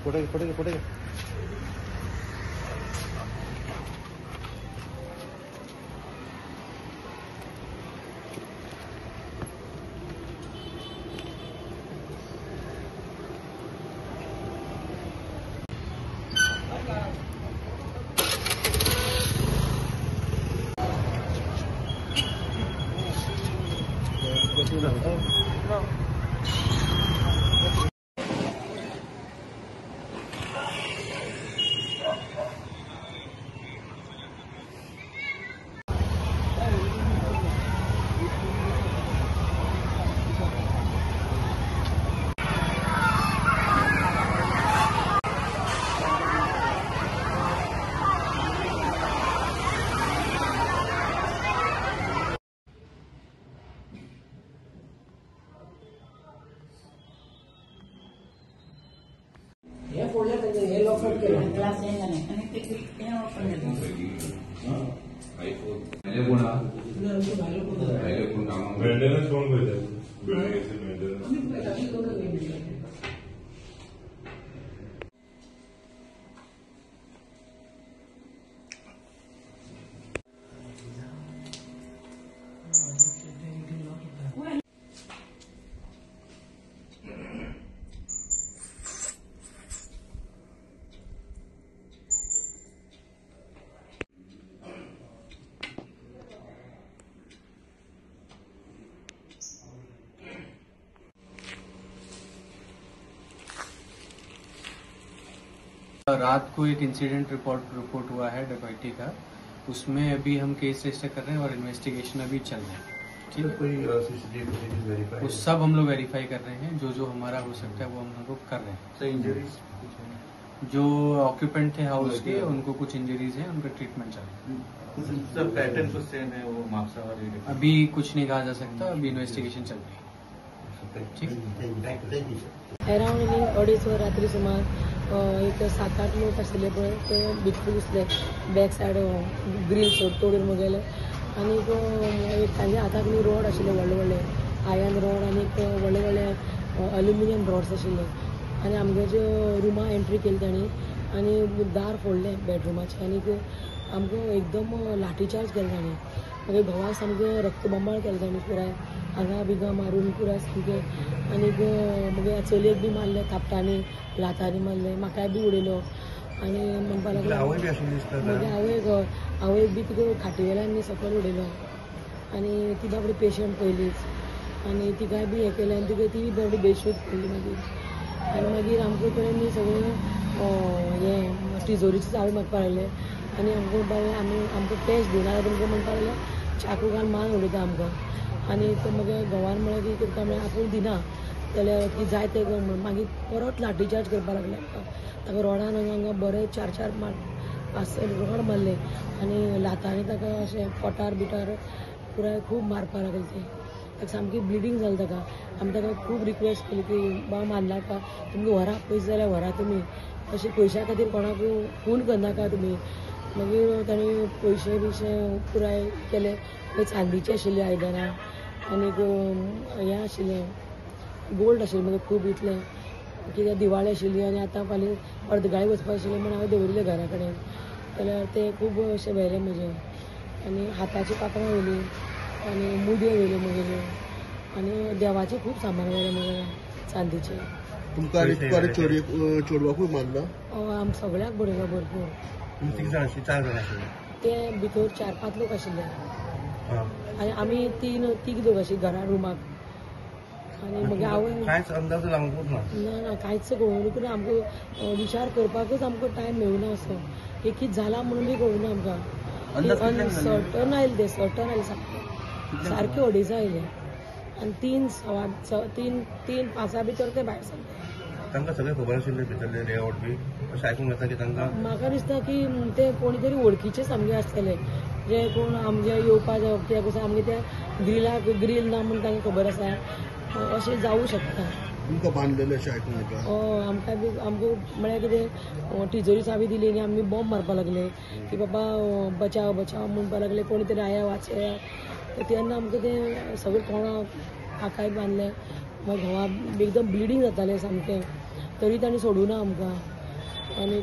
पुढे रात को एक इंसिडेंट रिपोर्ट हुआ है डकैती का। उसमें अभी हम केस रजिस्टर कर रहे हैं और इन्वेस्टिगेशन अभी चल रहा है। ठीक है, कोई वो सब हम लोग वेरीफाई कर रहे हैं। जो हमारा हो सकता है वो हम लोग कर रहे हैं। इंजरीज जो ऑक्यूपेंट थे हाउस के, उनको कुछ इंजरीज हैं, उनका ट्रीटमेंट चल रहा है। पैटर्न तो सेम है, वो मापसा वाली अभी कुछ नहीं कहा जा सकता, अभी इन्वेस्टिगेशन चल रही है। अराउंड 2:30 रात्री सुमार एक 7-8 लोक आशिल्ले पळय ते भितर घुसले, बॅक सायड ग्रिल तोडून गेले आनी तांच्या हाताक न्ही रॉड आशिल्ले व्हडले आयर्न रॉड आनी व्हडले अल्युमिनियम रॉड्स आशिल्ले आनी आमच्या रुमा एंट्री केली तांणी आनी दार फोडले बेडरुमाचे आनी आमकां एकदम लाठीचार्ज केलो तांणी। मागीर घोवाक सामकें रक्तबंबाळ केलो तांणी पुराय हांगा बिगा मारून पुराय सामकें आनी मागीर चलयेक बी मारले थापटांनी लातांनी मारले, म्हाकाय बी उडयलो आनी म्हणपाक लागलो मागीर आवयक बी तिका खाटी वेल्यान सकयल उडयलो आनी ती बाबडी पेशंट पयलीच आनी तिकाय बी हें केलें आनी तिका ती बाबडी बेशूद पडली मागीर आनी मागीर आमचे कडेन न्ही सगळें हें तिजोरीची चावी मागपाक लागले आनी आमकां टेस्ट दिना तुमकां म्हणपाक लागले चाकू घालून मान उडयता आमकां आनी ते मागीर घोवान म्हळें की करता म्हळ्यार आपूण दिना जाल्यार ती जाय ते मागीर परत लाठीचार्ज करपाक लागले आमकां। ताका रॉडान हांगा बरें 4-4 रॉड मारले आनी लातांनी ताका अशें पोटार बिटार पुराय खूब मारपाक लागले ते ताका सामकी ब्लिडींग जाली ताका। आमी ताका खूब रिक्वेस्ट केली की बाबा मारनाका, तुमकां व्हरा पयस जाल्यार व्हरा तुमी, अशें पयशा खातीर कोणाक खून करनाका तुमी। मागीर ताणें पयशे बिशे पुराय केले, चांदीचे आशिल्ले आयदनां आनीक हें आशिल्लें गोल्ड आशिल्लें मागीर खूब इतलें कित्याक दिवाळी आशिल्ली आनी आतां फाल्यां अर्दगाळी वचपाक आशिल्लें म्हण हांवें दवरिल्लें घरा कडेन, जाल्यार ते खूब अशें व्हेलें म्हजें आनी हाताची पात्रां व्हेलीं आनी मुदयो व्हेल्यो म्हगेल्यो आनी देवाचें खूब सामान व्हेलें म्हगेलें चांदीचें। तुमकां चेडवाकूय मारला? आम सगळ्याक बडयला भरपूर। 3 जाण आशिल्ले 4 जाण आशिल्ले ते भितर 4-5 लोक आशिल्ले आनी आमी 3 दोग आशिल्ले घरा रुमाक आनी मागीर हांवें कांयच अंदाज लागूंकूच ना कांयच कळूंकूच ना। आमकां विचार करपाकूच आमकां टायम मेळुना असो एक कितें जालां म्हणून बी कळुना आमकां। सर्टन आयले ते सर्टन आयले सारके अडेजा आयले आनी 3-5 भितर ते भायर सरले। तांकां सगळें खबर आशिल्लें भितरले लेआउट बी अशें आयकूंक येता की तांकां म्हाका दिसता की ते कोणी तरी वळखीचे सामके आसतले जे कोण आमचे येवपा कित्याक आमगे त्या ग्रील ना म्हणून तांकां खबर आसा अशें जावूं शकता। तुमकां बांदलेलें अशें आयकूंक येता? आमकां म्हळ्यार कितें तिजोरी चावी दिली आनी आमी बॉम्ब मारपाक लागले की बाबा बचाव बचाव म्हणपाक लागले, कोणी तरी आया वाचया। तेन्ना आमकां तें सगळें तोंडाक हाकाय बांदलें, मागीर घोवा एकदम ब्लिडींग जातालें सामकें, तरी तांणी सोडूना आमकां। आनी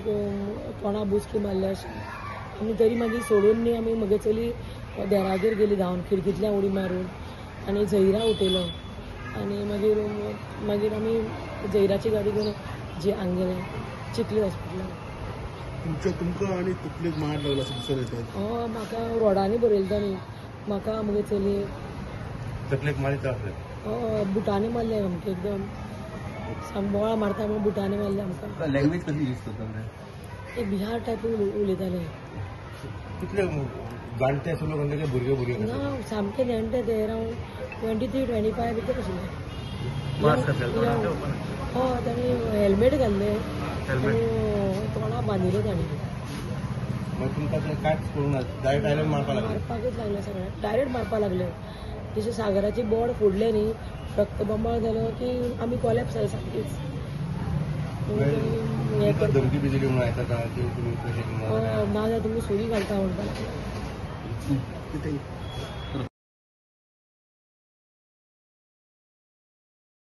तोंडा बुचकी मारले अशें आमी तरी मागीर सोडून न्ही आमी मगे चली देरागेर गेली धांवन खिडकींतल्यान उडी मारून आनी जैरा उठयलो आनी मागीर आमी जैराची गाडी घेवन जे हांगा गेले चिखली हॉस्पिटलान. तुमकां आनी तकलेक मार लागला अशें दिसून येता. म्हाका रोडांनी बरयलें तांणी म्हाका मगे चली तकलेक मारिता बुटांनी मारले आमकां एकदम बोळा मारता म्हणून बुटांनी मारले आमकां. लँग्वेज कशी दिसता एक बिहार टायप उलयताले. कितले जाणटे आशिल्लो काय भुरगे ना सामके जाणटे ते अरावंड 23-25 भितर आशिल्ले. तांणी हेल्मेट घाल्ले आनी तोंडाक बांदिल्लो तांणी. तुमकां कांयच करूंक ना डायरेक्ट आयरन मारपाकूच लागले सगळ्यांक डायरेक्ट मारपाक लागले. जशें सागराची बोर्ड फोडले न्ही रक्तबंबाळ जालो की आमी कॉलेप्स जाले सामकीच. धमकी बिजली म्हणून येता ना जाल्यार तुमी सुरी घालता म्हणटा.